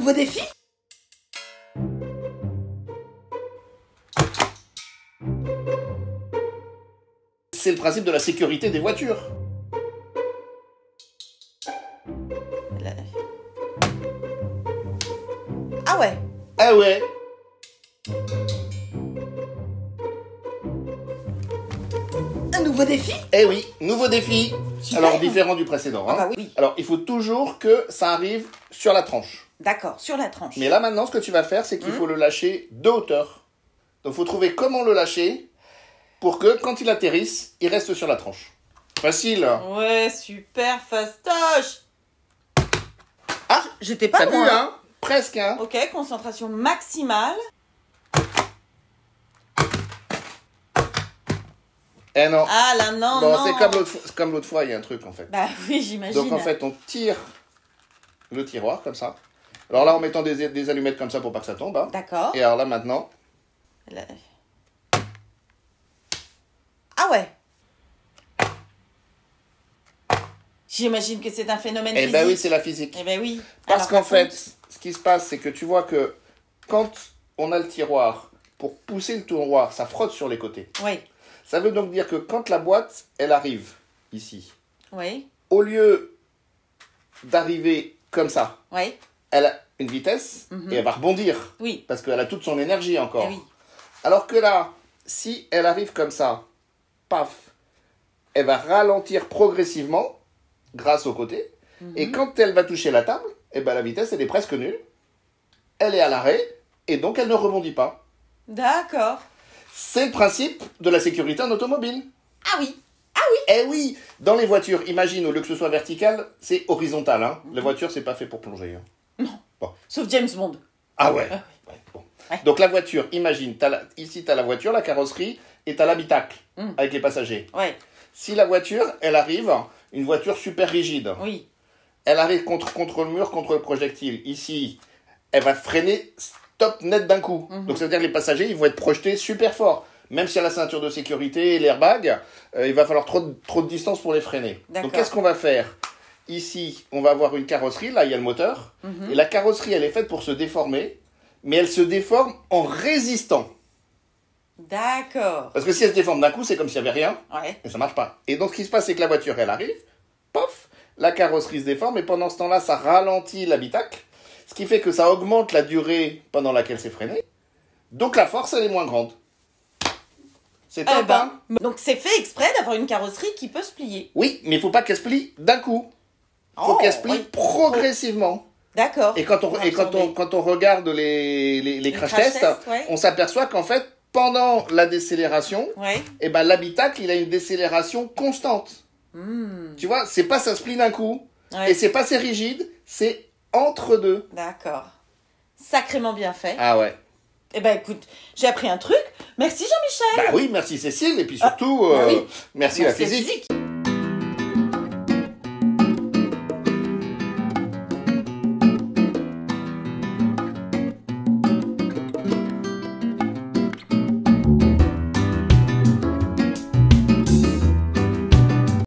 nouveau défi? C'est le principe de la sécurité des voitures. Ah ouais. Ah ouais. Un nouveau défi? Eh oui, nouveau défi. Super. Alors différent du précédent. Ah bah oui. Alors il faut toujours que ça arrive sur la tranche. D'accord, sur la tranche. Mais là maintenant, ce que tu vas faire, c'est qu'il faut le lâcher de hauteur. Donc il faut trouver comment le lâcher pour que quand il atterrisse, il reste sur la tranche. Facile. Ouais, super fastoche. Ah, J'étais pas t'as vu, loin. hein? Presque, hein? Ok, concentration maximale. Eh non. Ah là, non, Bon, non. c'est comme l'autre fois, il y a un truc en fait. Bah oui, j'imagine. Donc en fait, on tire le tiroir comme ça. Alors là, en mettant des allumettes comme ça pour pas que ça tombe. Hein. D'accord. Et alors là, maintenant... Là. Ah ouais. J'imagine que c'est un phénomène Eh physique. ben oui, c'est la physique. Eh ben oui. Parce Alors, qu'en par fait, contre- ce qui se passe, c'est que tu vois que quand on a le tiroir, pour pousser le tiroir, ça frotte sur les côtés. Oui, Ça veut donc dire que quand la boîte, elle arrive ici, oui, au lieu d'arriver comme ça, oui, elle a une vitesse et elle va rebondir. oui. Parce qu'elle a toute son énergie encore. Eh oui. Alors que là, si elle arrive comme ça, paf, elle va ralentir progressivement grâce au côté. Et quand elle va toucher la table, eh ben la vitesse, elle est presque nulle. Elle est à l'arrêt et donc elle ne rebondit pas. D'accord. C'est le principe de la sécurité en automobile. Ah oui. Eh oui, dans les voitures, imagine, au lieu que ce soit vertical, c'est horizontal. Hein. La voiture, c'est pas fait pour plonger. Hein. Sauf James Bond. Ah ouais. Ouais, bon. Ouais. Donc la voiture, imagine, ici tu as la voiture, la carrosserie, et tu as l'habitacle avec les passagers. Ouais. Si la voiture, elle arrive, une voiture super rigide, Oui. elle arrive contre le mur, contre le projectile. Ici, elle va freiner stop net d'un coup. Donc ça veut dire que les passagers, ils vont être projetés super fort. Même s'il y a la ceinture de sécurité et l'airbag, il va falloir trop de distance pour les freiner. D'accord. Donc qu'est-ce qu'on va faire? Ici, on va avoir une carrosserie, là il y a le moteur, et la carrosserie, elle est faite pour se déformer, mais elle se déforme en résistant. D'accord. Parce que si elle se déforme d'un coup, c'est comme s'il n'y avait rien, Ouais. et ça marche pas. Et donc ce qui se passe, c'est que la voiture, elle arrive, pof, la carrosserie se déforme, et pendant ce temps-là, ça ralentit l'habitacle, ce qui fait que ça augmente la durée pendant laquelle c'est freiné, donc la force, elle est moins grande. C'est top, hein? Donc c'est fait exprès d'avoir une carrosserie qui peut se plier. Oui, mais il faut pas qu'elle se plie d'un coup. Il faut Oh, qu'elle se plie oui. progressivement. D'accord. Et quand on regarde les crash tests, ouais. on s'aperçoit qu'en fait, pendant la décélération, Ouais. eh ben, l'habitacle, il a une décélération constante. Tu vois, c'est pas ça se plie d'un coup. Ouais. Et c'est pas c'est rigide, c'est entre deux. D'accord. Sacrément bien fait. Ah ouais. Eh ben écoute, j'ai appris un truc. Merci Jean-Michel. Bah oui, merci Cécile, et puis surtout, bah oui. merci la Merci à physique.